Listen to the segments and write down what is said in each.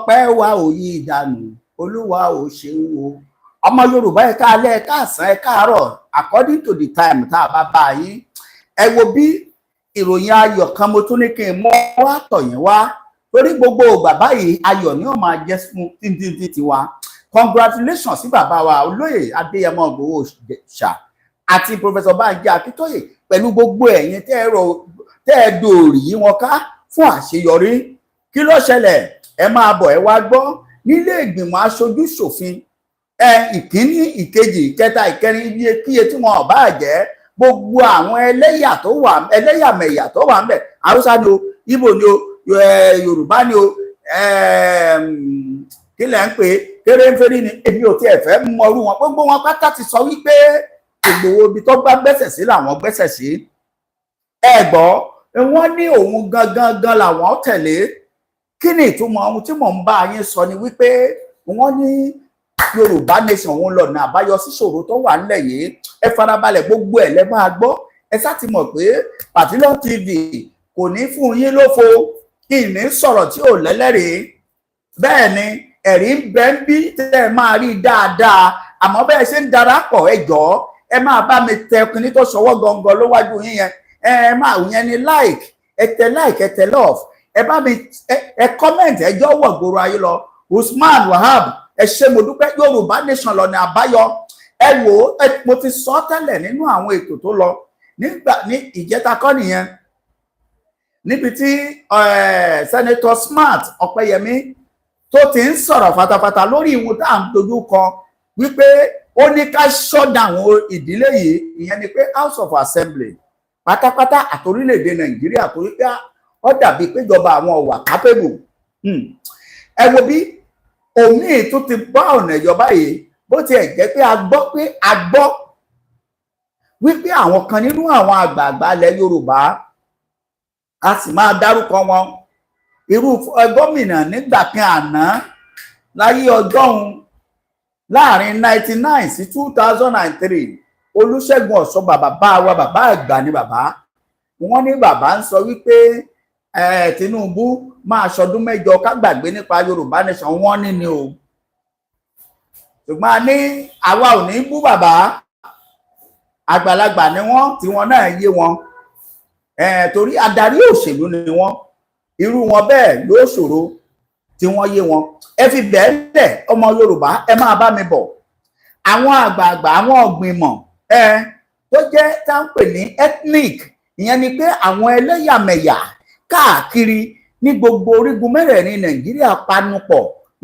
ọpẹ́ wa ò yí ìdànù olúwa ò ṣeun o ọmọ yorùbá ẹ káalẹ́ ẹ káàsán ẹ káàárọ̀ according to the time tá a bá bá yín ẹ wo bí ìròyìn ayọ̀ kan mo tún ní kí n mọ wá tọ̀yìn wá torí gbogbo bàbá yìí ayọ̀ ni ó máa jẹ́ fún títí tiwa congratulations sí bàbá wa olóyè adéyẹmọ ìgbòho ṣá àti professor Banji Akíntóyè pẹ̀lú gbogbo ẹ̀yin tẹ́ ẹ dòòrì yí wọn ká fún àṣeyọrí kí ló ṣẹlẹ̀ ẹ máa bọ̀ ẹ wá gbọ́ nílé ìgbìmọ̀ aṣojú ṣòfin ìkíní ìkejì ìkẹta ìkẹrin kíye tí wọn bá jẹ́ gbogbo àwọn ẹlẹ́yàmẹ̀yà tó wà ńbẹ̀ haúsá ni o ìgbò ni o yorùbá ni o kí lẹ ń pè kéréńférí ni èmi ò tiẹ̀ fẹ́ mọrú wọn gbogbo wọn pátá ti sọ wípé gbogbo ibi tó bá gbẹ́sẹ̀ sí làwọn gbẹ́sẹ̀ sí ẹ gbọ́ wọ́n ní òun gangan làwọn tẹ̀lé kí ni ìtumọ̀ ohun tí mò ń bá yín sọ ni wípé wọ́n ní yorùbá nation òun lọ́nà àbáyọ síṣòro tó wà nílẹ̀ yìí ẹ farabalẹ̀ gbogbo ẹ̀ lẹ́ máa gbọ́ ẹ sá ti mọ̀ pé Patilon TV kò ní fún yín lófo kí ní sọ̀rọ̀ tí ò lẹ́lẹ́rìí bẹ́ẹ̀ ni ẹ̀rí ń bẹ ń bí tẹ́ ẹ máa rí dáadáa àmọ́ bẹ́ẹ̀ ṣe ń darapọ̀ ẹ jọ̀ọ́ ẹ máa bá mi tẹ kíní tó ṣọwọ́ gangan lówájú yín yẹn ẹ máa yẹn ni like ẹ tẹ love ẹ bá mi ẹ comment ẹ jọ wọ̀ gbòòrò ayé lọ Usman Wahab ẹ ṣé mo dúpẹ́ yorùbá nation lọ́nà àbáyọ ẹ wò ó mo ti sọ tẹ́lẹ̀ nínú àwọn ètò tó lọ ní ìjẹta kọ́ nìyẹn níbi tí Senator Smart Ọpẹ́yẹmí tó ti ń sọ̀rọ̀ fatafata lórí ìwọ̀n tá à ń dojú kọ wípé ó ní ká ṣọ́dà àwọn ìdílé yìí ìyẹn ni pé House of Assembly pátápátá àtòrílẹ̀-èdè Nàìjíríà torí pé ó dàbí péjọba àwọn ọ̀wà capable ẹ wo bí òmíì tó ti bá ọ̀nà ìjọba yìí bó tiẹ̀ jẹ́ pé a gbọ́ wípé àwọn kan nínú àwọn àgbààgbà ilẹ̀ Yorùbá a sì máa dárúkọ wọn irú gómìnà nígbà kan àná láyé ọjọ́un láàrin 99 sí 2003 Olúṣẹ́gun Ọ̀ṣọ́bà bàbá àgbà ni bàbá wọn ní bàbá ń sọ wípé Tinubu máa ṣọdún mẹ́jọ ká gbàgbé nípa Yorùbá nation wọn ní o ṣùgbọ́n ní àwa ò ní bú bàbá àgbàlagbà ni wọ́n tí wọn náà yé wọn torí adarí òṣèlú ni wọ́n irú wọn bẹ́ẹ̀ ló ṣòro tí wọ́n yé wọn ẹ fi bẹ́ẹ̀lẹ̀ ọmọ Yorùbá ẹ máa bá mi bọ̀ àwọn àgbààgbà àwọn ọ̀gbìnmọ̀ tó jẹ́ tá ń pè ní ethnic ìyẹn ni pé àwọn ẹlẹ́yàmẹ̀yà káàkiri ní gbogbo orígun mẹ́rẹ̀ẹ̀rin Nàìjíríà panupọ̀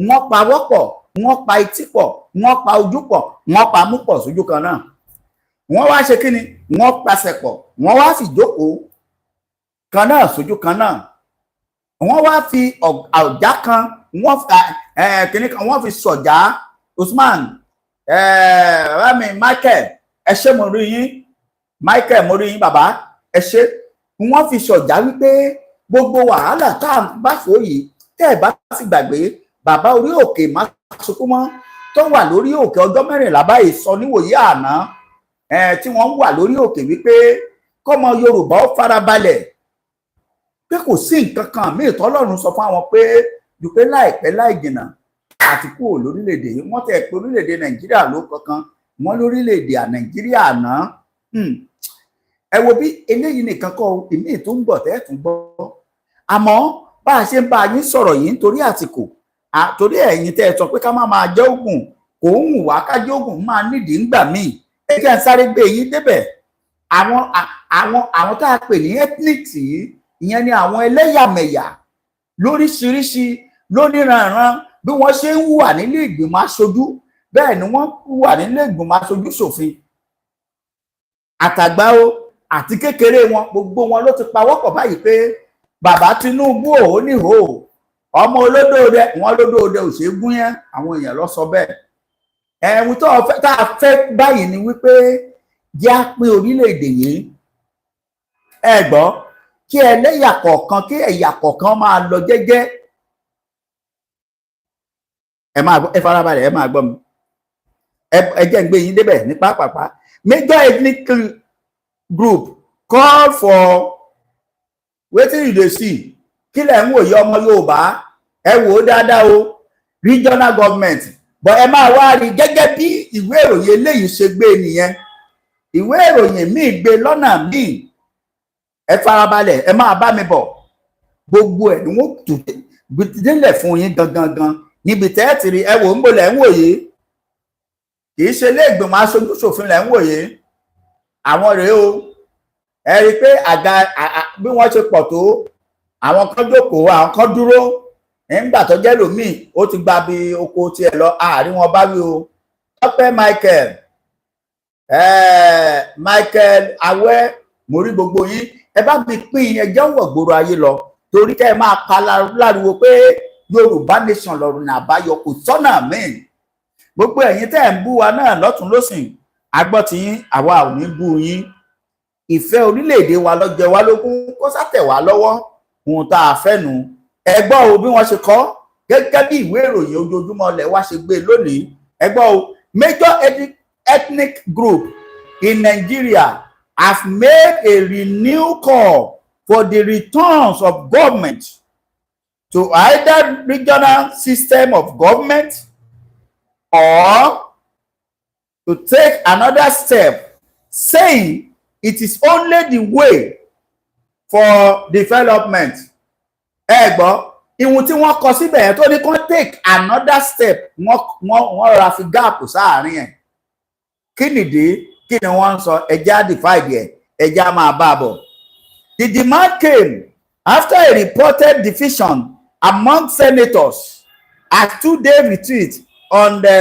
wọ́n pawọ́pọ̀ wọ́n pa etí pọ̀ wọ́n pa ojú pọ̀ wọ́n pa mú pọ̀ sójú kan náà wọ́n wá ṣe kíni wọ́n pasẹ̀ pọ̀ wọ́n wá fi jókòó kan náà sójú kan náà wọ́n wá fi ọ̀já kan wọ́n kíní kan wọ́n fi sọ̀já Usman rami Michael ẹ ṣé mo rí yín Michael mo rí yín bàbá ẹ ṣé wọ́n fi sọ̀já wípé gbogbo wàhálà tá à ń bá fò yìí tẹ́ ẹ bá sì gbàgbé bàbá orí òkè má sunkún mọ́ tó wà lórí òkè ọjọ́ mẹ́rìnlá báyìí sọ níwòye àná tí wọ́n wà lórí òkè wípé kọ́mọ Yorùbá ó farabalẹ̀ pé kò sí nǹkan kan míì tọ́lọ́run sọ fún àwọn pé ju pé láìpẹ́ láì jìnnà àti kúrò lórílẹ̀‐èdè yìí wọ́n tẹ̀ pé orílẹ̀‐èdè Nàìjíríà ló kankan wọ́n lórílẹ̀‐èdè Nàìjíríà àná ẹ wo bí eléyìí nìkan kọ́ ìmíì tó ń bọ̀ tẹ́ tún gbọ́ àmọ́ bá a ṣe ń bá yín sọ̀rọ̀ yìí nítorí àsìkò torí ẹ̀yin tẹ́ ẹ sọ pé ká má jẹ́ oògùn kò ń hùn wá ká jẹ́ oògùn máa nídìí ńgbà míì ẹ jẹ́ ń sáré gbé yín débẹ̀ àwọn tá a pè ní ethnic yìí ìyẹn ni àwọn ẹlẹ́yàmẹ̀yà lóríṣiríṣi lóníranran bí wọ́n ṣe ń wà nílé ìgbìmọ̀ aṣojú bẹ́ẹ̀ ni wọ́n wà nílé ìgbìmọ̀ aṣojú ṣòfin àtàgbà o àti kékeré wọn gbogbo wọn ló ti pawọ́pọ̀ báyìí pé bàbá Tinubu ò ní hò ọmọ olódòdè wọn lódòdè ò ṣe gún yẹn àwọn èèyàn lọ sọ bẹ́ẹ̀ ẹ̀hún tá a fẹ́ báyìí ni wípé jẹ́ á pín orílẹ̀-èdè yìí ẹ gbọ́ kí ẹlẹ́yà kọ̀ọ̀kan kí ẹ̀yà kọ̀ọ̀kan máa lọ jẹ́jẹ́ ẹ farabalẹ̀ ẹ máa gbọ́ mi ẹ jẹ́ ń gbé yín débẹ̀ ní pápápá major ethnic group call for wetin you dey see kí lẹ̀ ń wòye ọmọ Yorùbá ẹ wò ó dáadáa o regional government but ẹ máa wá rí gẹ́gẹ́ bí ìwé ìròyìn eléyìí ṣe gbé nìyẹn ìwé ìròyìn míì gbé lọ́nà míì ẹ farabalẹ̀ ẹ máa bá mi bọ̀ gbogbo ẹ̀ ni wọ́n tù délẹ̀ fún yín gangan níbi tẹ́ ẹ ti rí ẹ wò ń bolẹ̀ ń wòye kì í ṣe ilé ìgbìmọ̀ aṣojú ṣòfin lẹ̀ ń wòye àwọn rèé o ẹ rí i pé àga bí wọ́n ṣe pọ̀ tó àwọn kan jókòó àwọn kan dúró nígbà tó jẹ́ lòmíì ó ti gba bí oko tiẹ̀ lọ àárín wọn bá wí o Tọ́pẹ́ Michael Awẹ́ mo rí gbogbo yín ẹ bá mi pín ẹjẹ́ wọ̀ gbòòrò ayé lọ torí kẹ́ ẹ máa pa láriwo pé Yorùbá nation lọ́rùn àbáyọ kò sọ́nà míì gbogbo ẹ̀yin tẹ́ ẹ̀ ń bú wa náà lọ́tún lọ́sìn agbọ́ tí yín àwa ò ní bú yín ìfẹ́ orílẹ̀-èdè wa ló jẹ wá lógún kó sátẹ̀ wá lọ́wọ́ ohun tá a fẹ́ nu ẹ gbọ́ o bí wọ́n ṣe kọ gẹ́gẹ́ bí ìwé ìròyìn ojoojúmọ́ lẹ̀ wá ṣe gbé lónìí ẹ gbọ́ o major ethnic group in Nigeria have made a renewed call for the returns of government to either regional system of government or to take another step, saying it is only the way for development. Ẹ gbọ́, ìwọ̀n tí wọ́n kọ síbẹ̀ yẹn tó ní kán take another step, wọ́n ra fi gáàpù sáàárín ẹ̀. Kí nìdí? Kí ni wọ́n ń sọ? Ẹja divide ẹ̀, ẹja máa bá a bọ̀. The demand came after a reported division among senators at two-day retreat on the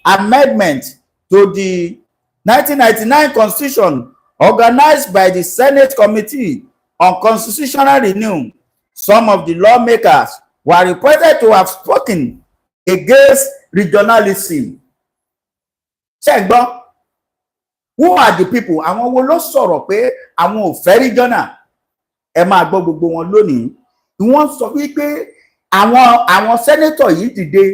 amendment to the 1999 Constitution organized by the Senate Committee on Constitutional Renewal. Some of the lawmakers were reported to have spoken against regionalism. Ṣé gbọ́? Who are the people? Àwọn wo ló sọ̀rọ̀ pé àwọn ò fẹ́ regional? Ẹ máa gbọ́ gbogbo wọn lónìí. Wọ́n sọ wípé àwọn sẹ́nétọ̀ yìí dìde.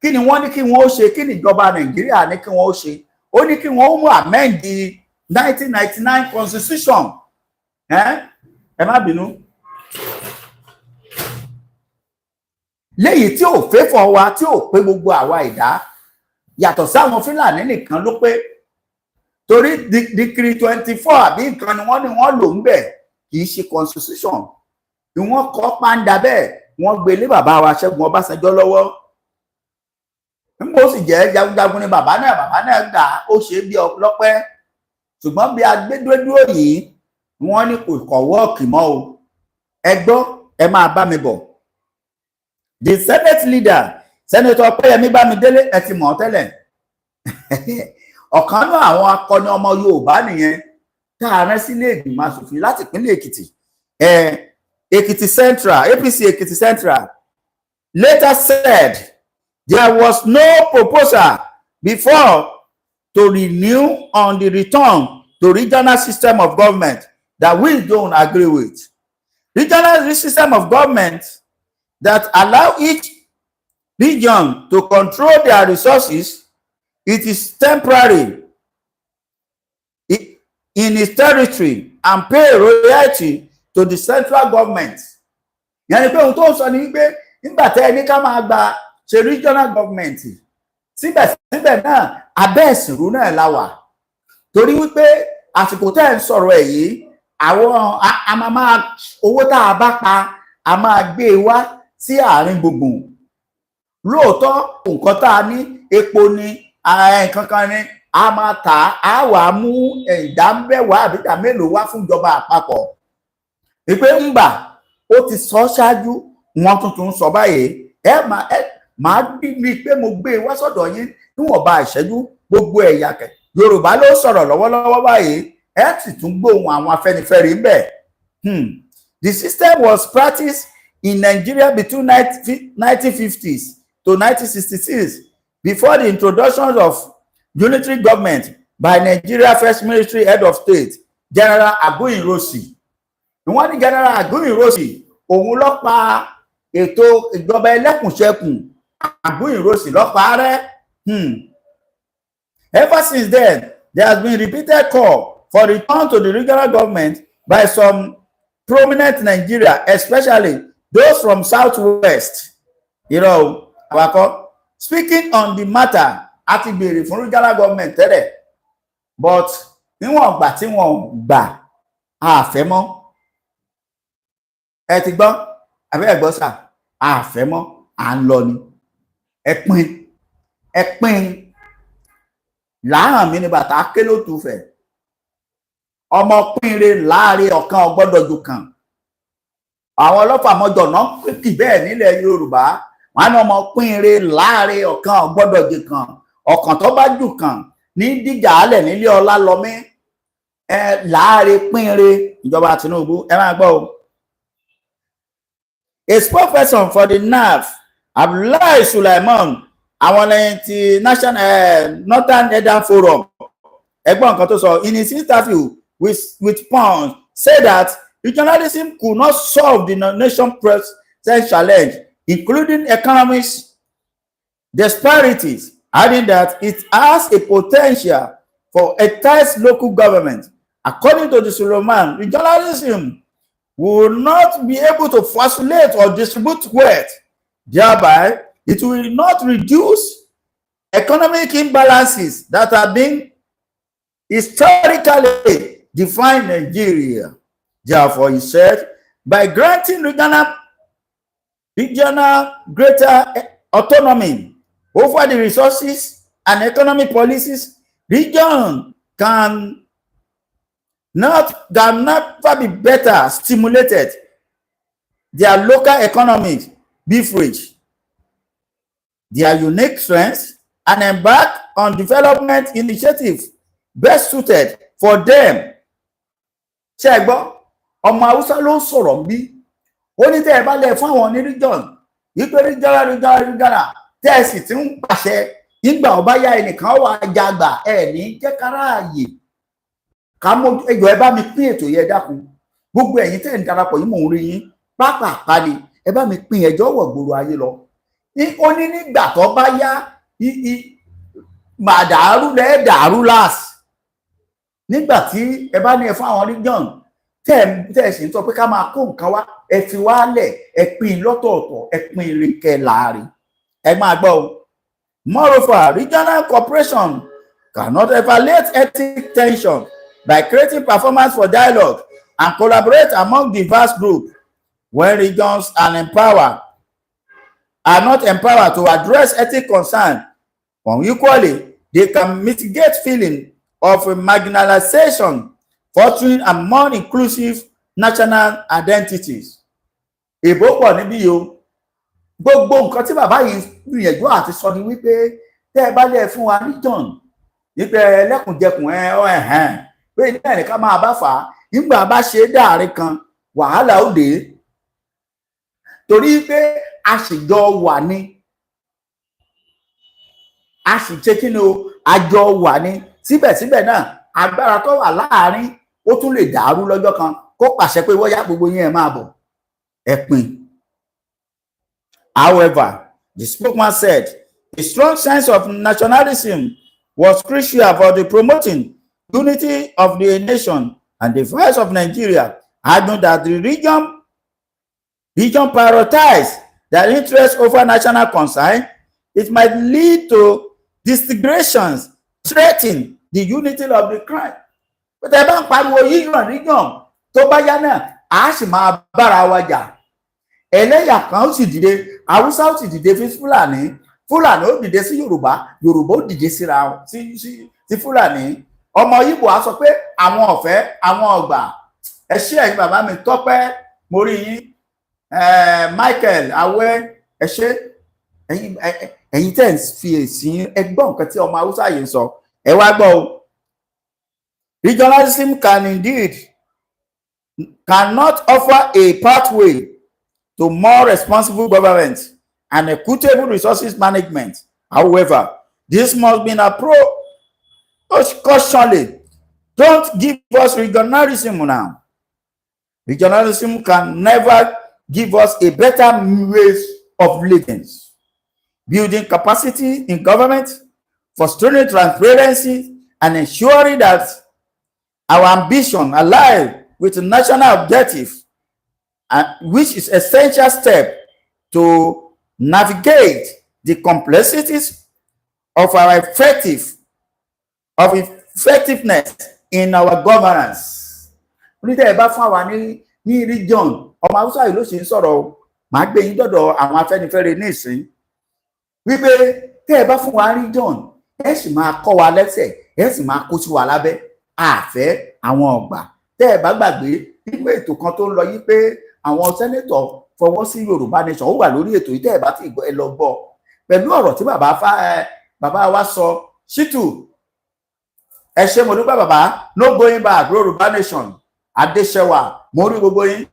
Kí ni wọ́n ní kí wọ́n ó ṣe? Kí ni ìjọba Nàìjíríà ní kí wọ́n ó ṣe? Ó ní kí wọ́n ó mú amend the 1999 Constitution. Ẹ má bínú. Léyìí tí ò fẹ́ fọ́ wa tí ò pé gbogbo àwa ìdá yàtọ̀ sáwọn Fúlàní nìkan ló pé torí decree 24 àbí nǹkan ni wọ́n lò ń bẹ̀ kì í ṣe constitution ni wọ́n kọ́ pàǹdà bẹ́ẹ̀ wọ́n gbé lé bàbá wa Ṣẹ́gun Ọbásanjọ́ lọ́wọ́ nígbà ó sì jẹ́ jagunjagun ni bàbá náà gbà ó ṣe bí ọlọ́pẹ́ ṣùgbọ́n bí agbẹ́dúró yìí wọ́n ní kò kọ̀ wọ́ọ̀kì mọ́ o ẹ gbọ́ ẹ máa bá mi bọ̀. The Senate leader Senator Ọpẹ́yẹmí Bámidélé ẹ ti mọ̀ tẹ́lẹ̀ ọ̀kan náà àwọn akọni ọmọ Yorùbá nìyẹn tá a rán sílé ìgbìmọ̀ aṣòfin láti ìpínlẹ̀ Èkìtì Èkìtì Central APC Èkìtì Central later said there was no proposal before to renew on the return to regional system of government that we don't agree with. Regional system of government that allow each region to control their resources, it is temporary in its territory and pay royalty to the central government. Yàní pé ohun tó ń sọ ni wípé nígbà tẹ́ ẹni ká máa gba ṣe regional government síbẹ̀síbẹ̀ náà abẹ́ ìsìnrú náà la wà torí wípé àsìkò tẹ́ ẹ̀ ń sọ̀rọ̀ ẹ̀ yìí àwọn owó tá a bá pa a máa gbé e wá sí àárín gbùngbùn lóòótọ́ nǹkan tá a ní epo ni nǹkan kan ni a máa tà á wà á mú ìdá mẹ́wàá àbí ìdá mélòó wá fún ìjọba àpapọ̀ ìpè ńgbà ó ti sọ ṣáájú wọn tuntun sọ báyìí máa bí pé mo gbé e wá sọ́dọ̀ yín níwọ̀nba ìṣẹ́jú gbogbo ẹ̀yà kẹ̀ Yorùbá ló sọ̀rọ̀ lọ́wọ́lọ́wọ́ báyìí ẹ sì tún gbóhùn àwọn Afẹ́nifẹ́re ń bẹ̀. The system was practiced in Nigeria between 1950s to 1966 before the introduction of unitary government by Nigeria first military head of state General Aguiyi-Ironsi. Wọ́n ní General Aguiyi-Ironsi òun ló pa ètò ìjọba ẹlẹ́kùnṣẹkùn Aguiyi-Ironsi ló pa rẹ́. Ever since then, there has been repeated call for return to the regional government by some prominent Nigeria, especially those from Southwest. You know, Speaking on the matter, a ti béèrè fún regional government tẹ́lẹ̀, but níwọ̀n gbà tí wọ́n gbà àfẹ́ mọ́. Ẹ ti gbọ́ àbí ẹ gbọ́ sà, àfẹ́ mọ́, à ń lọ ni. Ẹ pín láàrín mi ní bàtà ké ló tù fẹ̀. Ọmọ pínre láàrin ọ̀kan ọgbọ́dọ̀ jù kan. Àwọn ọlọ́pàá mọ́jọ náà kì bẹ́ẹ̀ nílẹ̀ Yorùbá. Wọ́n á ọmọ pínre láàrin ọ̀kan ọgbọ́dọ̀ jù kan. Ọ̀kan tó bá jù kan ní díjà alẹ̀ nílé ọlá lọmí. Láàrin pínre ìjọba Tinubu. Ẹ máa gbọ́ o. A spokesperson for the NAF, Abdullahi Sulaiman, àwọn lẹ́yìn ti Northern Edan Forum, ẹgbọ́n nǹkan tó sọ, in his interview with Punch, said that regionalism could not solve the nation's present challenge, including economic disparities, adding that it has a potential for a tight local government. According to the Sulaiman, regionalism will not be able to facilitate or distribute wealth. Thereby, it will not reduce economic imbalances that have been historically defined Nigeria. Therefore, he said, by granting regional greater autonomy over the resources and economic policies, region can never be better stimulated. Their local economies be rich, their unique strengths, and embark on development initiatives best suited for them. Ṣé ẹ gbọ́, ọmọ Haúsá ló ń sọ̀rọ̀ bí ó ní tẹ́ ẹ bá lẹ̀ fún àwọn ní region yípe regional tẹ́ ẹ sì ti ń pàṣẹ nígbà ọba yá ẹnìkan wà jàgbà ẹ ní jẹ́ káráàyè ká mọ ẹjọ́ ẹ bá mi pín ètò yẹn dákun. Gbogbo ẹ̀yin tẹ́ ń darapọ̀ yìí mò ń rí yín pápápá ni ẹ bá mi pín ẹjọ́ wọ̀ gbòòrò ayé lọ. Ó ní nígbà tó bá yá màdàrú lẹ́ dàrú láàsì. Nígbà tí ẹ bá ní ẹ fún àwọn region tẹ́ ẹ sì ń sọ pé ká máa kó nǹkan wá, ẹ fi wálẹ̀, ẹ pín lọ́tọ̀ọ̀tọ̀, ẹ pín ìrìnkẹ́ láàrin. Ẹ máa gbọ́ o. Moreover, regional cooperation cannot evaluate ethnic tension by creating performance for dialogue and collaborate among diverse groups. When regions are not empowered to address ethnic concerns unequally, they can mitigate feeling of marginalization, fostering a more inclusive national identities. Ìbò pọ̀ níbí o. Gbogbo nǹkan tí bàbá yìí gbìyànjú àti sọ ni wípé tẹ́ ẹ bá lẹ̀ fún wa region wípé ẹlẹ́kùnjẹkùn pé ilé ẹ̀nìkan máa bá fà á nígbà bá ṣe dáàrin kan wàhálà ó dé. Torí pé a sì jọ wà ní, a sì ṣe kí ni o, àjọ wà ní. Síbẹ̀síbẹ̀ náà agbára tó wà láàrin ó tún lè dàrú lọ́jọ́ kan kó pàṣẹ pé wọ́n yá gbogbo yín ẹ máa bọ̀, ẹ pín. However, the spokesman said a strong sense of nationalism was crucial for the promoting unity of the nation and the voice of Nigeria, adding that the region prioritized their interests over national concern. It might lead to disintegrations, threatening the unity of the crime. But ẹ bá ń pariwo yíyan region tó bá yá náà a sì máa bára wa jà. Ẹlẹ́yà kan ó sì dìde, Haúsá ó sì dìde sí Fúlàní, Fúlàní ó dìde sí Yorùbá, Yorùbá ó dìde síra sí Fúlàní. Ọmọ Ìgbò á sọ pé àwọn ọ̀fẹ́ àwọn ọgbà. Ẹ ṣé ẹ̀yin bàbá mi Tọ́pẹ́, mo rí yín, Michael Awẹ́, ẹ ṣé ẹ̀yin tẹ́ ń fi èsì ẹgbọ́n nǹkan tí ọmọ Haúsá yìí ń sọ. Ẹ wá gbọ́ o. Regionalism cannot offer a pathway to more responsible government and equitable resources management. However, this must be an approach cautiously. Don't give us regionalism now. Regionalism can never give us a better ways of living. Building capacity in government, fostering transparency, and ensuring that our ambition align with the national objective, which is essential step to navigate the complexities of our effectiveness in our governance. Onídẹ̀ ẹ̀ bá fún àwa ní region ọmọ Haúsá yìí ló ṣe ń sọ̀rọ̀ màá gbé yín dọ̀dọ̀ àwọn Afẹ́nifẹ́re ní ìsín wípé tẹ́ ẹ bá fún wa region ẹ sì máa kọ́ wa lẹ́sẹ̀ ẹ sì máa kó sí wa lábẹ́ àfẹ́ àwọn ọ̀gbà. Tẹ́ ẹ bá gbàgbé nígbà ètò kan tó ń lọ yìí pé àwọn sẹ́nétọ̀ fọwọ́ sí Yorùbá nation ó wà lórí ètò yìí, tẹ́ ẹ bá ti gbọ́ ẹ lọ gbọ́ pẹ̀lú ọ̀rọ̀ tí bàbá wa sọ Ṣítù ẹ ṣé mo dúpẹ́ bàbá no going back Yorùbá nation Adéṣẹwà mo rí gbogbo yín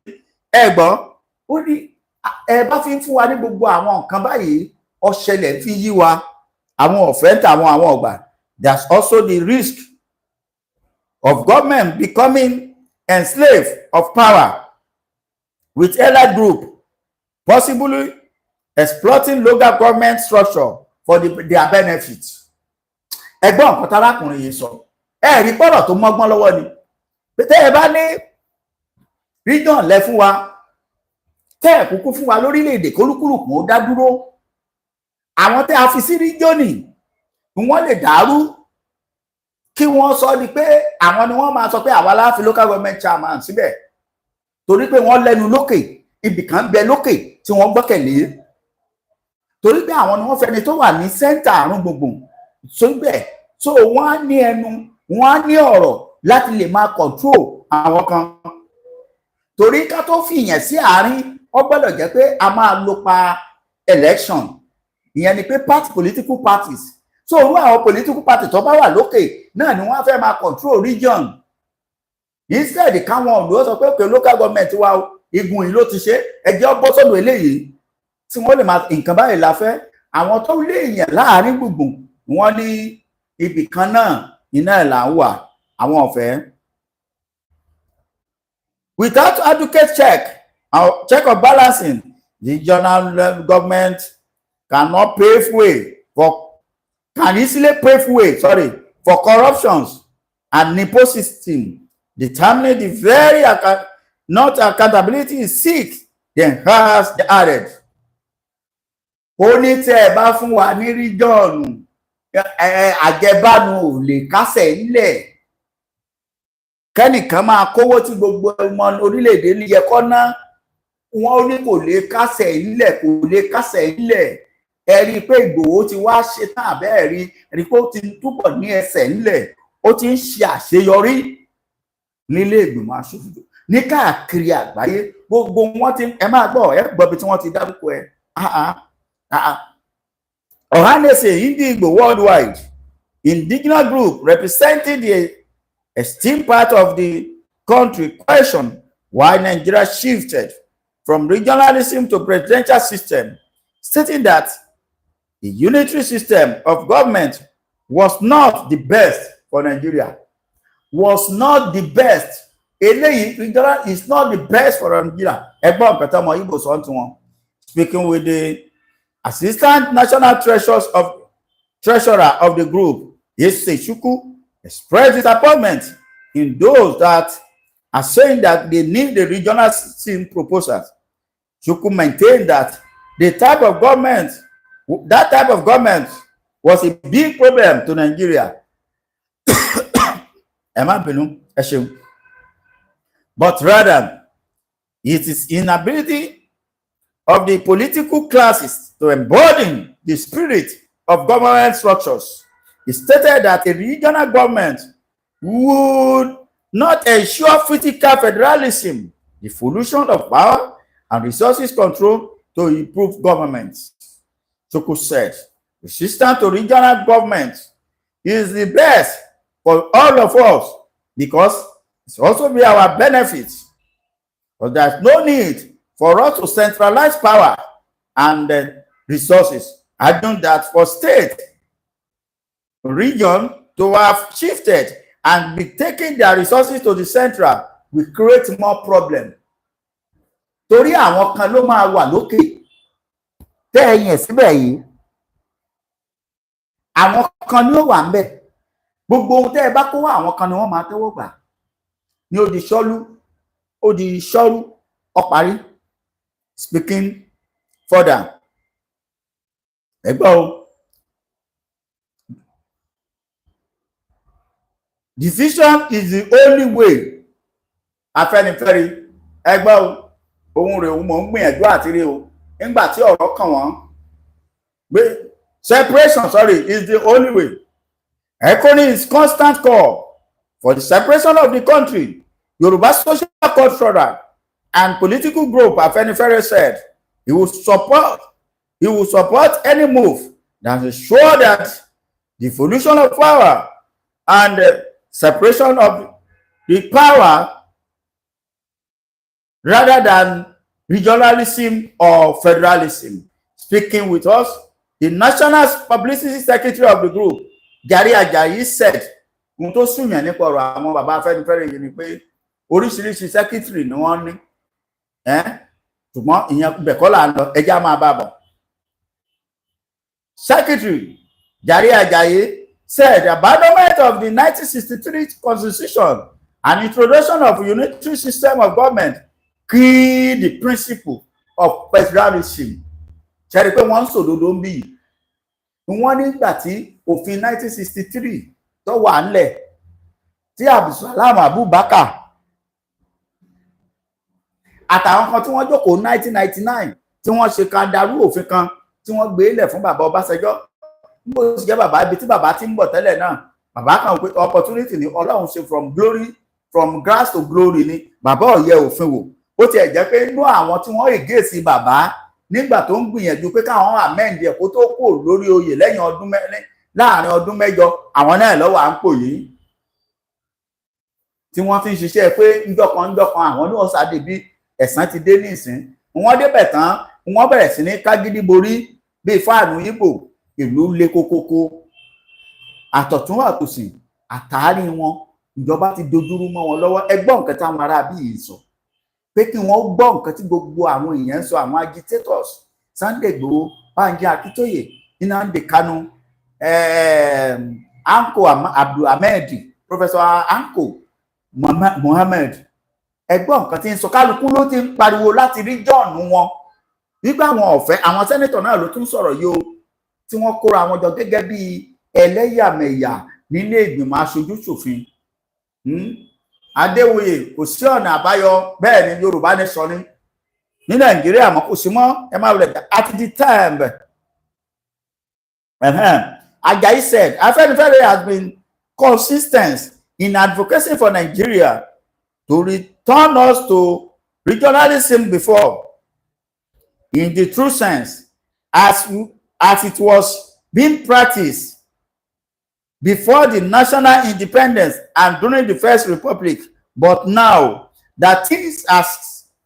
ẹ gbọ́ ó ní ẹ bá fi ń fún wa ní gbogbo àwọn nǹkan báyìí ọ̀ṣẹlẹ̀ fi yí wa àwọn ọ̀fẹ́ ń ta àwọn ọ̀gbà. There's also the risk of government becoming enslaved of power with allied group, possibly exploiting local government structure for their benefits. Ẹgbọ́n nǹkan tarákùnrin yìí sọ ẹ rí pọ̀rọ̀ tó mọ́gbọ́n lọ́wọ́ ni tẹ́ ẹ bá ní region lẹ fún wa tẹ́ ẹ kúkú fún wa lórílẹ̀‐èdè kólúkúlùkù ó dá dúró àwọn tẹ́ a fi sí region wọ́n lè dàrú kí wọ́n sọ ni pé àwọn ni wọ́n máa sọ pé àwa la fi local government chairman síbẹ̀ torí pé wọ́n lẹ́nu lókè ibìkan bẹ lókè tí wọ́n gbọ́kẹ̀lé torí pé àwọn ni wọ́n fẹ́ni tó wà ní center àrùn gbùngbùn síbẹ̀ so wọ́n á ní ẹnu wọ́n á ní ọ̀rọ̀ láti lè máa control àwọn kan torí ká tó fìyàn sí àárín ó gbọ́dọ̀ jẹ́ pé a máa lò pa election ìyẹn ni pé political parties so irú àwọn political party tó bá wà lókè náà ni wọ́n fẹ́ máa control region instead káwọn ọ̀dọ́ sọ pé local government wa igun yìí ló ti ṣe ẹjẹ́ bọ́ sọ́dọ̀ eléyìí tí wọ́n lè máa nǹkan báyìí la fẹ́ àwọn tó lé èèyàn láàrin gbùngbùn wọ́n ní ibì kan náà iná ẹ̀ là ń wà àwọn ọ̀fẹ́. Without adequate check of balancing, the regional government cannot pave way can easily pave way for corruptions and nepotism, determining the very not accountability is seek, then has the added. Ó ní tẹ́ ẹ bá fún wa ní region àjẹbánu ò lè kásẹ̀ ńlẹ̀ kẹ́nìkan máa kówó tí gbogbo ọmọ orílẹ̀-èdè ní yẹ kọ́ ná wọn ó ní kò lè kásẹ̀ ńlẹ̀ kò lè kásẹ̀ ńlẹ̀ ẹ rí i pé Ìgbòho ti wá ṣe tán àbẹ́ẹ̀ rí i pé ó ti túbọ̀ ní ẹsẹ̀ ńlẹ̀ ó ti ń ṣe àṣeyọrí nílé ìgbìmọ̀ aṣòfin ní káàkiri àgbáyé gbogbo wọn ti ẹ máa gbọ́ ẹ gbọ́ bí tí wọ́n ti dárúkọ ẹ Ọ̀hánẹsẹ̀ Ndigbo worldwide indigenous group representing the esteemed part of the country question why Nigeria shifted from regionalism to presidential system, stating that the unitary system of government was not the best for Nigeria. Was not the best. Regional is not the best for Nigeria. Ẹgbọ́n nǹkan tí ọmọ Igbo sọ tí wọn. Speaking with the Assistant National Treasurer of the group, Yese Chukwu, expressed disappointment in those that are saying that they need the regional system proposals. Chukwu maintained that that type of government was a big problem to Nigeria. But rather, it is inability of the political classes to embody the spirit of government structures. It stated that a regional government would not ensure physical federalism, the devolution of power and resources control to improve governments. Chukwu said, resistance to regional government is the best for all of us because it's also be our benefits. But there's no need for us to centralize power and resources. I know that for state region to have shifted and be taking their resources to the central will create more problem. Torí àwọn kan ló máa wà lókè tẹ́ ẹ̀yìn síbẹ̀ yìí àwọn kan ni ó wà ńbẹ̀ gbogbo ohun tẹ́ ẹ bá kó wá àwọn kan ni wọ́n máa tẹ́wọ́ gbà ní ó di ṣọ́rú ó parí. Speaking further, Division is the only way. Afenifere ohun rẹ̀ òun mọ̀ ń gbìyànjú àti rí o nígbà tí ọ̀rọ̀ kàn wọ́n separation is the only way. Echoing his constant call for the separation of the country, Yoruba social, cultural, and political group, Afenifere said he will support any move that ensure that the evolution of power and separation of the power rather than regionalism or federalism. Speaking with us, the National Publicity Secretary of the group, Jare Ajayi, said, ohun tó súnyàn nípa ọ̀rọ̀ àwọn bàbá Afẹ́nifẹ́re yìí ni pé oríṣiríṣi secretary ni wọ́n ní, ṣùgbọ́n ìyẹn bẹ̀kọ́ là ń lọ, ẹjá máa bá bọ̀. Secretary Jare Ajayi said abandonment of the 1963 constitution and introduction of a unitary system of government killed the principle of federalism. Ṣẹ́rí pé wọ́n ń sòdodo ń bí yìí. Wọ́n nígbà tí òfin 1963 tó wà ńlẹ̀ tí Abdulsalam Abubakar àtàwọn kan tí wọ́n jókòó 1999 tí wọ́n ṣe kan darú òfin kan tí wọ́n gbé lẹ̀ fún bàbá Ọbásanjọ́. Bó ti jẹ́ bàbá ibi tí bàbá ti ń bọ̀ tẹ́lẹ̀ náà, bàbá kan pé opportunity ni Ọlọ́run ṣe from grass to glory ni bàbá ó yẹ òfin wò. Ó ti ẹ̀ jẹ́ pé inú àwọn tí wọ́n ègèsì bàbá nígbà tó ń gbìyànjú pé káwọn amend ẹ̀ kó tó kò lórí oyè lẹ́yìn láàrin ọdún mẹ́jọ, àwọn náà lọ́wọ́ à ń pò yìí tí wọ́n fi ń ṣiṣẹ́ pé ńjọkan àwọn ní ọ̀sàdé bí ẹ̀san ti dé nísìn. Wọ́n débẹ̀ tán wọ́n bẹ̀rẹ̀ sí ní kágídí borí bíi fáànù Ìgbò. Ìlú le kókókó, àtọ̀tún àtòsì àtàárí wọn ìjọba ti dojúrú mọ́ wọn lọ́wọ́. Ẹ gbọ́ nǹkan táwọn ará bí yìí sọ pé kí wọ́n gbọ́ nǹkan tí gbogbo àwọn èèyàn ń sọ, àwọn agitators Sunday Igboho, Banji Akintoye, Nnamdi Kanu, Anko Abdulhamid, Professor Anko Mohammed. Ẹ gbọ́ nǹkan tí ń sọ, kálukú ló ti ń pariwo láti rí jọ́ọ̀nù wọn nígbà àwọn ọ̀fẹ́. Àwọn sẹ́nẹ́tọ̀ náà ló tún sọ̀rọ̀ yìí o, tí wọ́n kóra wọn jọ gẹ́gẹ́ bí ẹlẹ́yàmẹ̀yà nílé ìgbìmọ̀ aṣojú-ṣòfin. Adéwòye kò sí ọ̀nà àbáyọ, bẹ́ẹ̀ ni Yorùbá ní sọ ní Nàìjíríà mọ́ kò sí mọ́, ẹ máa wọlé at the time. Ajayi said Afenifere has been consistent in advocacy for Nigeria to return us to regionalism before, in the true sense, as it was being practiced before the national independence and during the First Republic. But now that things are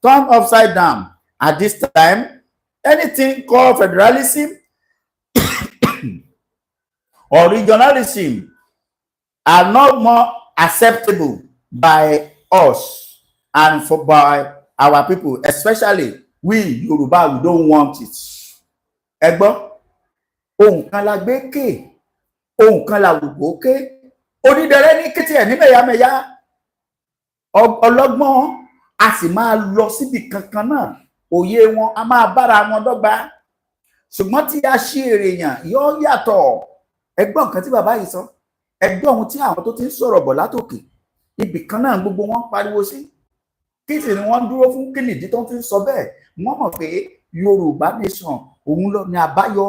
turned upside down, at this time, anything called federalism or regionalism are not more acceptable by us and by our people, especially we Yoruba. We don't want it. Ẹ gbọ́, ohun kan la gbé ké, ohun kan la wùgbó ké, onídẹrẹ́ ní kété ẹ̀ ní mẹ̀yàmẹ̀yà, ọlọ́gbọ́n a sì máa lọ síbi kankan náà, òye wọn a máa bára wọn dọ́gba, ṣùgbọ́n tí a ṣe èrè èèyàn yóò yàtọ̀. Ẹ gbọ́ nǹkan tí bàbá yìí sọ, ẹ gbọ́ ohun tí àwọn tó ti ń sọ̀rọ̀ bọ̀ látòkè, ibì kan náà gbogbo wọn pariwo sí. Kí sì ni wọ́n dúró fún? Kí nìdí tó ń fi sọ bẹ́ẹ̀? Wọ́n mọ̀ pé Yorùbá nation òun lọ ní àbáyọ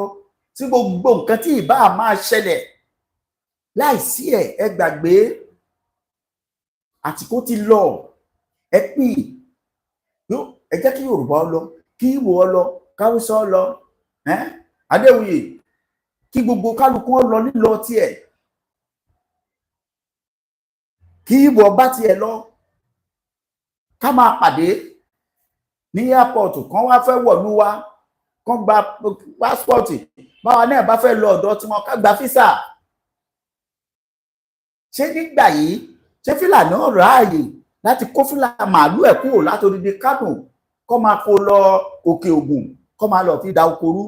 tí gbogbo nǹkan tí ìbá máa ṣẹlẹ̀. Láìsí ẹ gbàgbé àtìkó ti lọ. Ẹ pì ẹ jẹ́ kí Yorùbá ọ lọ, kí Ìgbò ọ lọ, káwúsá ọ lọ, Adéwuyè, kí gbogbo kálukú ọ lọ nílọ tiẹ̀, kí Ìgbò ọba tiẹ̀ lọ, ká máa pàdé ní airport kan wá fẹ́ wọ̀lú wa, kan gba passport, báwa náà bá fẹ́ lọ ọ̀dọ̀ tí wọ́n ká gba físà. Ṣé nígbà yìí ṣé Fúlàní náà ráàyè láti kó Fúlàní màálù ẹ̀ kúrò látòdìdí Kánò kó máa kó lọ Òkè Ògùn kó máa lọ fi da oko rú?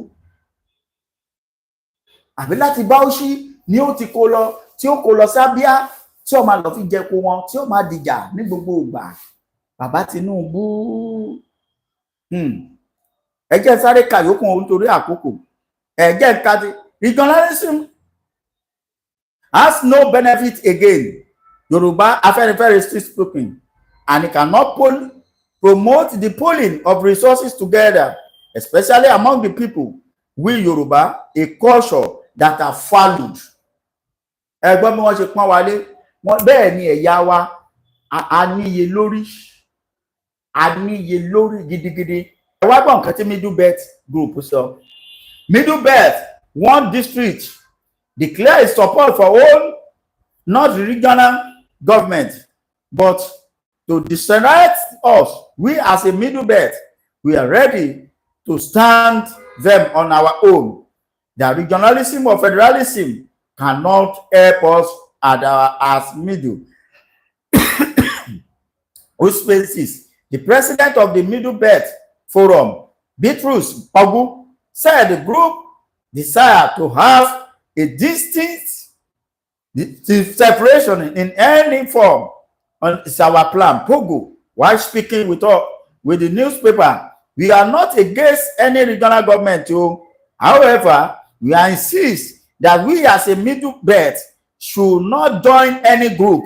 Àbí láti Bauchi ni ó ti kó lọ, tí ó kó lọ sábíà, tí ó máa lọ fi jẹko wọn, tí ó máa dìjà ní gbogbo ìgbà? Bàbá Tinubu, ẹ jẹ́ sáré kàyókùn nítorí àkókò. Regionalism has no benefit again. Yoruba Afenifere is still speaking, and it cannot promote the pooling of resources together, especially among the people. We Yoruba, a culture that are valued. Ẹgbọ́n mi wọ́n ṣe pọ́n wálé, bẹ́ẹ̀ ni ẹ̀yà wa a níye lórí gidigidi. Ẹ wá gbọ́ nǹkan tí Middle Belt group sọ. Middle Belt, one district, declare its support for all, not the regional government, but to decentralize us. We as a Middle Belt, we are ready to stand them on our own. The regionalism or federalism cannot help us as Middle. Which spaces? The president of the Middle Belt Forum, Bitrus Ogu, said the group desire to have a distinct separation in any form. It's our plan. Pogo, while speaking with the newspaper, we are not against any regional government too. However, we insist that we as a Middle Belt should not join any group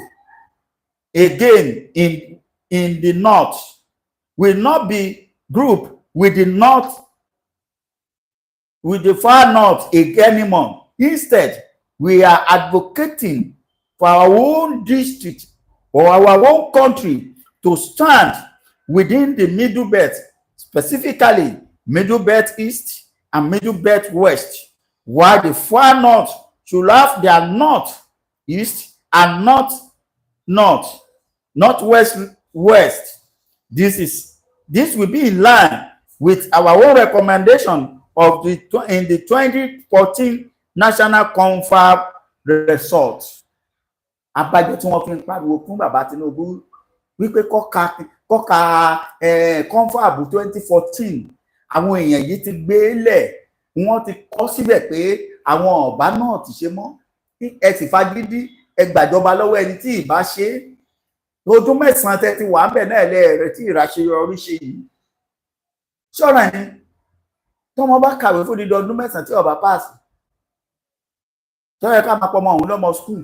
again in the north. Will not be group with the north, with the far north anymore. Instead, we are advocating for our own district or our own country to stand within the Middle Belt, specifically Middle Belt East and Middle Belt West, while the far north should have their north east and northwest west. This will be in line with our own recommendation of in the 2014 National Confab Result. Abájọ tí wọ́n fi ń pariwo fún bàbá Tinubu wípé kọ́ka confab 2014 àwọn èèyàn yìí ti gbé lẹ̀, wọ́n ti kọ́ síbẹ̀ pé àwọn ọ̀bá náà ti ṣe mọ́, ẹ sì fagídí ẹ gbàjọba lọ́wọ́ ẹni tí ìbá ṣe ọdún 9 tẹ́ ti wà ń bẹ̀ náà lẹ́ẹ̀rẹ́ tí ìràṣeyọrí ṣe yìí. Ṣọ́ra ni tọ́mọ bá kàwé fún dídọ̀ ọdún 9 tí ọba páàsì, tọ́yẹ ká máa pọmọ òun lọ́mọ skul.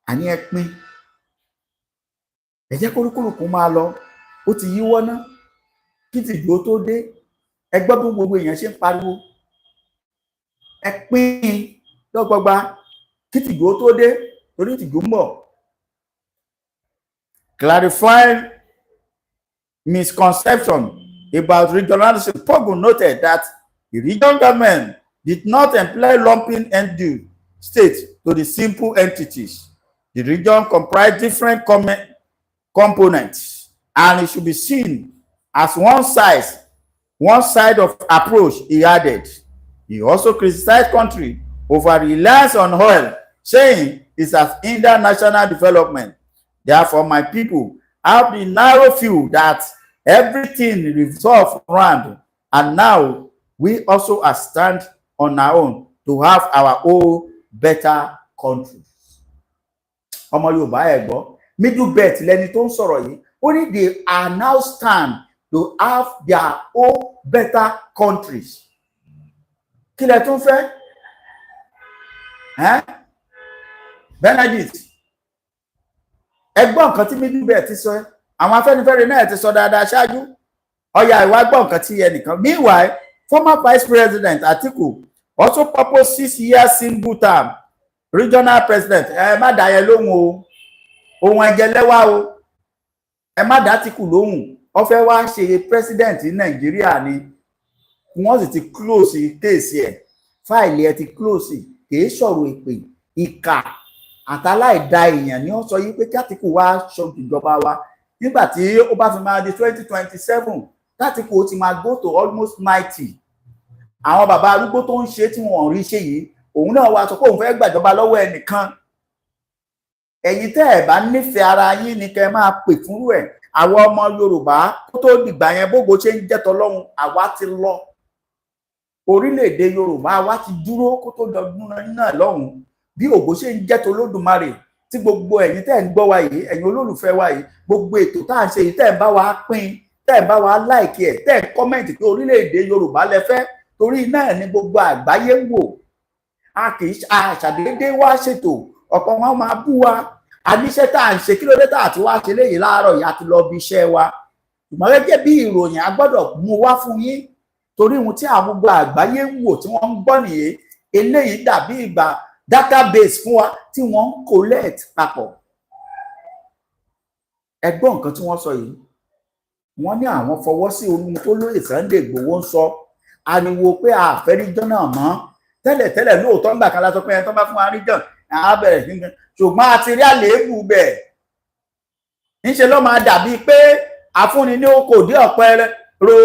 Àní ẹ pín, ẹ jẹ́ kórúkúrùkù máa lọ, ó ti yíwọ́ ná kí tìjú tó dé. Ẹ gbọ́ bí gbogbo èèyàn ṣe ń pariwo, ẹ pín lọ́gbọgba kí tìjú tó dé, torí tìjú ń bọ̀. Clarifying misconception about regionalism, Pogo noted that the regional government did not employ lumping undue states to the simple entities. The region comprised different components, and it should be seen as one side of approach, he added. He also criticized country over reliance on oil, saying it has hindered national development. Therefore, my people have the narrow view that everything revolves around, and now we also are stand on our own to have our own better country. Ọmọ Yorùbá ẹ gbọ́, Middle Belt lẹni tó ń sọ̀rọ̀ yìí, ó ní they are now stand to have their own better countries. Kí lẹ tún fẹ́? Benedict, ẹ gbọ́ nǹkan tí Middle Belt ti sọ, àwọn Afẹ́nifẹ́re náà ti sọ dáadáa ṣáájú. Ọya ìwà gbọ́ nǹkan tí ẹnìkan. Meanwhile, former Vice President Atiku also proposed 6 years single term regional president. Ẹ má dá yẹn lóhùn o, ohun ẹ̀jẹ̀lẹ́wà o, ẹ má dá Atiku lóhùn. Ó fẹ́ wá ṣe president ní Nàìjíríà ni, wọ́n sì ti close case ẹ̀, fáìlì ẹ̀ ti close, kìí sọ̀rọ̀ èpè, ìkà àtàláìdá èèyàn ni ó sọ yí pé kí Atiku wá ṣojú ìjọba wa nígbà tí ó bá fi máa di 2027, Atiku ó ti máa go to almost 90. Àwọn bàbá arúgbó tó ń ṣe tí wọ́n rí ṣe yìí, òun náà wá sọ pé òun fẹ́ gbàjọba lọ́wọ́ ẹnìkan. Ẹ̀yin tẹ́ ẹ̀ bá nífẹ̀ẹ́ ara yín ni kẹ́ máa pè fúnrú ẹ̀. Àwọn ọmọ Yorùbá kó tó dìgbà yẹn bógo ṣe ń jẹ́ tọlọ́run, àwa ti lọ. Orílẹ̀-èdè Yorùbá wa ti dúró kó tó dọdún náà lọ́hùn. Bí ògo ṣe ń jẹ́ tolódùmarè, tí gbogbo ẹ̀yin tẹ́ ń gbọ́ wa yìí, ẹ̀yin olólùfẹ́ wa yìí, gbogbo ètò tá à ń ṣe yìí tẹ́ ń bá wa pín, tẹ́ ẹ̀ bá wa láìkí ẹ̀, tẹ́ ẹ̀ kọ́mẹ̀ntì pé orílẹ̀-èdè Yorùbá lẹ fẹ́, torí náà ni gbogbo àgbáyé ń wò. A kì í ṣàdédé wá ṣètò, ọ̀pọ̀ wọn máa bú wa, àníṣẹ́ tá à ń ṣe kí ló dé tá àti wá ṣe léyìí láàárọ̀ yìí àti lọ bí iṣẹ́ wa. Ṣùgbọ́n gẹ́gẹ́ bí ìròyìn a gbọ́dọ̀ mú wá fún yín, torí ohun tí àwọn gbogbo àgbáyé ń wò tí wọ́n ń gbọ́ nìyí. Eléyìí dàbí ìgbà database fún wa tí wọ́n ń collect papọ̀. Ẹ gbọ́ nǹkan tí wọ́n sọ yìí, wọ́n ní àwọn fọwọ́ sí ohun tó lóye Sunday Igboho ń sọ, ariwo pé àfẹ́ region náà mọ́. Tẹ́lẹ̀tẹ́lẹ̀ lóòótọ́ ń gbà kan látọ́ pé ẹni tó bá fún wa region á bẹ̀rẹ̀ nǹkan, ṣùgbọ́n a ti rí àléébù bẹ̀. Níṣẹ́ ló máa dàbí pé àfúnni ní oko dé ọ̀pẹ ro.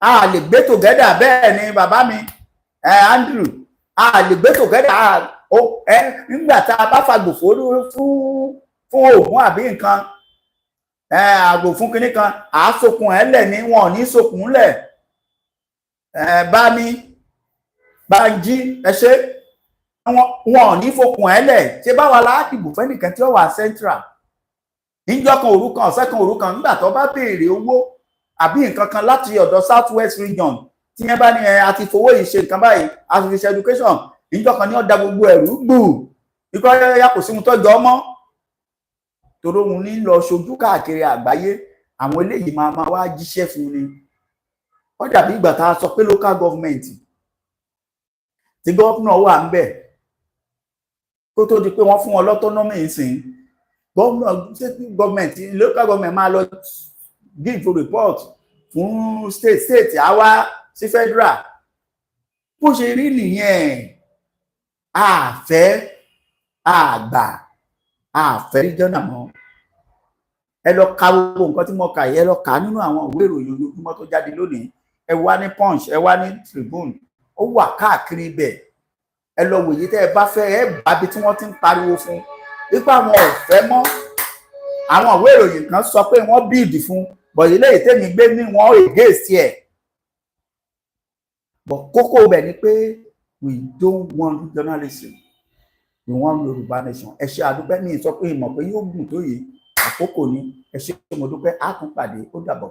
A lè gbé together bẹ́ẹ̀ ni bàbá mi Andrew, a lè gbé together nígbà tá a bá fàgbò fún oògùn àbí nǹkan, àgbò fún kinní kan, à á sokùn ẹ̀ lẹ̀ ní wọn ò ní sokùn lẹ̀. Bá mi Bánjí ẹ ṣe wọn ò ní fokùn ẹ̀ lẹ̀. Ṣé báwa la dìbò fẹ́nìkan tí ó wà central níjọ́ kan òru kan ọ̀sẹ̀ kan òru kan nígbà tó bá béèrè owó àbí nǹkan kan láti ọ̀dọ̀ south west region tí yẹn bá ní a ti fowó yìí ṣe nǹkan báyìí a ti fi ṣe education, níjọ́ kan ní ó da gbogbo ẹ̀rú gbù ikọ́ yá kò sí ohun tó jọ ọmọ. Torí òun ní lọ ṣojú káàkiri àgbáyé, àwọn eléyìí máa wá jíṣẹ́ fún ni. Ó dàbí ìgbà tá a sọ pé local government tí gómìnà wà ń bẹ̀ kó tó di pé wọ́n fún wọn autonomy ìsìn, gómìnà state government local government máa lọ give report fún state àwa sí federal. Bó ṣe rí nìyẹn, àfẹ́ àgbà àfẹ́ regional mọ́. Ẹ lọ ka gbogbo nǹkan tí mo kà yìí, ẹ lọ kà nínú àwọn ìwé ìròyìn ojoojúmọ́ tó jáde lónìí. Ẹ wá ní Punch, ẹ wá ní Tribune, ó wà káàkiri ibẹ̀. Ẹ lọ wòye tẹ́ ẹ bá fẹ́, ẹ bá bí tí wọ́n ti ń pariwo fún wípé àwọn ò fẹ́ mọ́. Àwọn ìwé ìròyìn kan sọ pé wọ́n bíìdì fún, bọ̀dé lẹ́yìn tẹ́mi gbé ní wọ́n against ẹ̀. But kókó bẹ̀ ni pé we don't want regionalism, we want Yorùbá nation. Ẹ ṣé àdúpẹ́, mi sọ pé ìmọ̀ pé yóò gùn tó yìí, àkókò ni. Ẹ ṣé mo dúpẹ́, á tún pàdé, ó dàbọ̀.